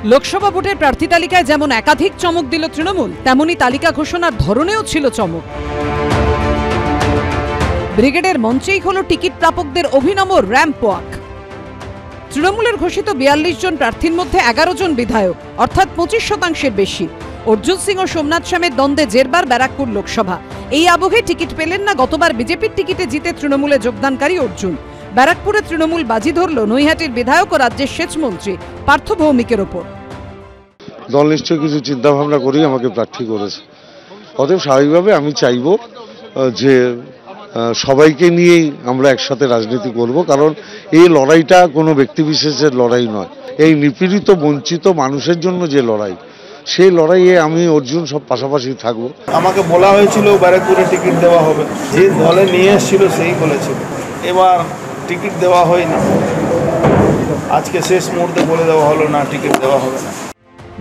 লোকসভা ভোটের প্রার্থী তালিকায় যেমন একাধিক চমক দিল তৃণমূল, তেমনি তালিকা ঘোষণার ধরনেও ছিল চমক। ব্রিগেডের মঞ্চেই হলো টিকিট প্রাপকদের অভিনব র্যাম্প ওয়াক। তৃণমূলের ঘোষিত ৪২ জন প্রার্থীর মধ্যে ১১ জন বিধায়ক, অর্থাৎ ২৫% বেশি। অর্জুন সিং ও সোমনাথ শ্যামের দ্বন্দ্বে জেরবার ব্যারাকপুর লোকসভা। এই আবহে টিকিট পেলেন না গতবার বিজেপির টিকিটে জিতে তৃণমূলে যোগদানকারী অর্জুন। ব্যারাকপুরে তৃণমূল বাজি ধরল নৈহাটির বিধায়ক ও রাজ্যের সেচমন্ত্রী পার্থ ভৌমিকের ওপর। দল নিশ্চয়ই কিছু চিন্তা ভাবনা করেই আমাকে প্রার্থী করেছে। অতএব স্বাভাবিকভাবে আমি চাইব যে সবাইকে নিয়েই আমরা একসাথে রাজনীতি করব, কারণ এই লড়াইটা কোনো ব্যক্তিবিশেষের লড়াই নয়। এই নিপীড়িত বঞ্চিত মানুষের জন্য যে লড়াই, সেই লড়াইয়ে আমি অর্জুন সব পাশাপাশি থাকবো। আমাকে বলা হয়েছিল ব্যারাকপুরে টিকিট দেওয়া হবে, যে দলে নিয়ে এসেছিল সেই বলেছিল। এবার টিকিট দেওয়া হয়নি, আজকে শেষ মুহূর্তে বলে দেওয়া হলো না টিকিট দেওয়া হবে না।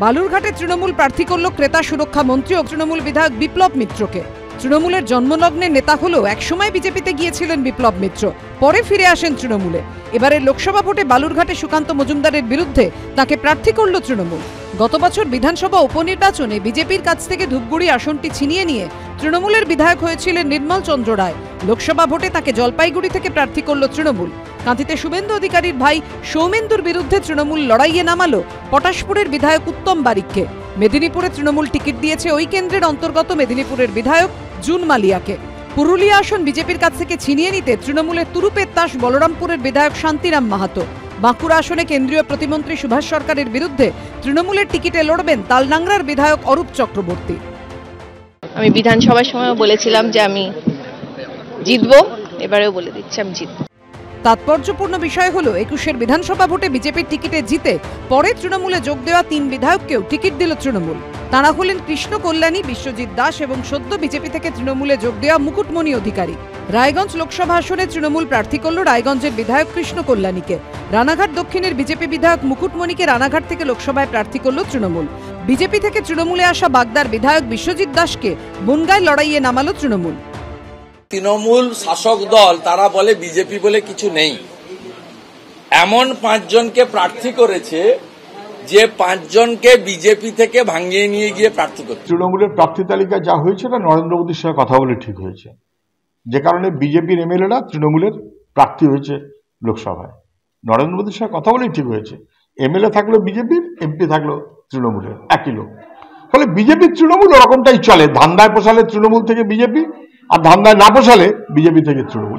বালুরঘাটে তৃণমূল প্রার্থী করল ক্রেতা সুরক্ষা মন্ত্রী ও তৃণমূল বিধায়ক বিপ্লব মিত্রকে। তৃণমূলের জন্মলগ্নে নেতা হলেও একসময় বিজেপিতে গিয়েছিলেন বিপ্লব মিত্র, পরে ফিরে আসেন তৃণমূলে। এবারের লোকসভা ভোটে বালুরঘাটে সুকান্ত মজুমদারের বিরুদ্ধে তাকে প্রার্থী করল তৃণমূল। গত বছর বিধানসভা উপনির্বাচনে বিজেপির কাছ থেকে ধূপগুড়ি আসনটি ছিনিয়ে নিয়ে তৃণমূলের বিধায়ক হয়েছিলেন নির্মল চন্দ্র রায়। লোকসভা ভোটে তাকে জলপাইগুড়ি থেকে প্রার্থী করল তৃণমূল। কাঁথিতে শুভেন্দু অধিকারীর ভাই সৌমেন্দুর বিরুদ্ধে তৃণমূল লড়াইয়ে নামালো পটাশপুরের বিধায়ক উত্তম বারিককে। মেদিনীপুরে তৃণমূল টিকিট দিয়েছে ওই কেন্দ্রের অন্তর্গত মেদিনীপুরের বিধায়ক জুন মালিয়াকে। পুরুলিয়া আসন বিজেপির কাছ থেকে ছিনিয়ে নিতে তৃণমূলের তুরুপের তাস বলরামপুরের বিধায়ক শান্তিরাম মাহাতো। বাঁকুড়া আসনে কেন্দ্রীয় প্রতিমন্ত্রী সুভাষ সরকারের বিরুদ্ধে তৃণমূলের টিকিটে লড়বেন তালডাংরার বিধায়ক অরূপ চক্রবর্তী। আমি বিধানসভার সময় বলেছিলাম যে আমি জিতবো, এবারেও বলে দিচ্ছি আমি জিতবো। তাৎপর্যপূর্ণ বিষয় হলো ২১-এর বিধানসভা ভোটে বিজেপির টিকিটে জিতে পরে তৃণমূলে যোগ দেওয়া ৩ বিধায়ককেও টিকিট দিল তৃণমূল। তাঁরা হলেন কৃষ্ণ কল্যাণী, বিশ্বজিৎ দাস এবং সদ্য বিজেপি থেকে তৃণমূলে যোগ দেওয়া মুকুটমণি অধিকারী। রায়গঞ্জ লোকসভা আসনে তৃণমূল প্রার্থী করল রায়গঞ্জের বিধায়ক কৃষ্ণ কল্যাণীকে। রানাঘাট দক্ষিণের বিজেপি বিধায়ক মুকুটমণিকে রানাঘাট থেকে লোকসভায় প্রার্থী করল তৃণমূল। বিজেপি থেকে তৃণমূলে আসা বাগদার বিধায়ক বিশ্বজিৎ দাসকে বনগাঁয় লড়াইয়ে নামালো তৃণমূল। তৃণমূল শাসক দল তারা বলে বিজেপি বলে কিছু নেই, এমন 5 জনকে প্রার্থী করেছে যে 5 জনকে বিজেপি থেকে ভাঙিয়ে নিয়ে গিয়ে প্রার্থী করছে। তৃণমূলের প্রার্থী তালিকা যা হয়েছে না নরেন্দ্র মোদীর সঙ্গে কথা বলে ঠিক হয়েছে, যে কারণে বিজেপির এমএলএরা তৃণমূলের প্রার্থী হয়েছে লোকসভায়। নরেন্দ্র মোদীর সঙ্গে কথা বলেই ঠিক হয়েছে। এমএলএ থাকলো বিজেপির, এমপি থাকলো তৃণমূলের, একই লোক। ফলে বিজেপির তৃণমূল ওরকমটাই চলে, ধান্দায় পোষালে তৃণমূল থেকে বিজেপি, আর ধান্দায় না পোষালে বিজেপি থেকে তৃণমূল।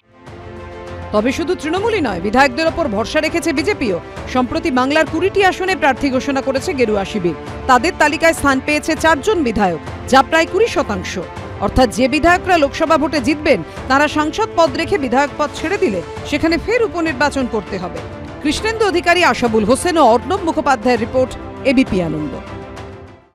তবে শুধু তৃণমূলই নয়, বিধায়কদের ওপর ভরসা রেখেছে বিজেপিও। সম্প্রতি বাংলার 20টি আসনে প্রার্থী ঘোষণা করেছে গেরুয়া শিবির। তাদের তালিকায় স্থান পেয়েছে 4 জন বিধায়ক, যা প্রায় 20%। অর্থাৎ যে বিধায়করা লোকসভা ভোটে জিতবেন তারা সাংসদ পদ রেখে বিধায়ক পদ ছেড়ে দিলে সেখানে ফের উপনির্বাচন করতে হবে। কৃষ্ণেন্দু অধিকারী, আশাবুল হোসেন ও অর্ণব মুখোপাধ্যায়ের রিপোর্ট, এবিপি আনন্দ।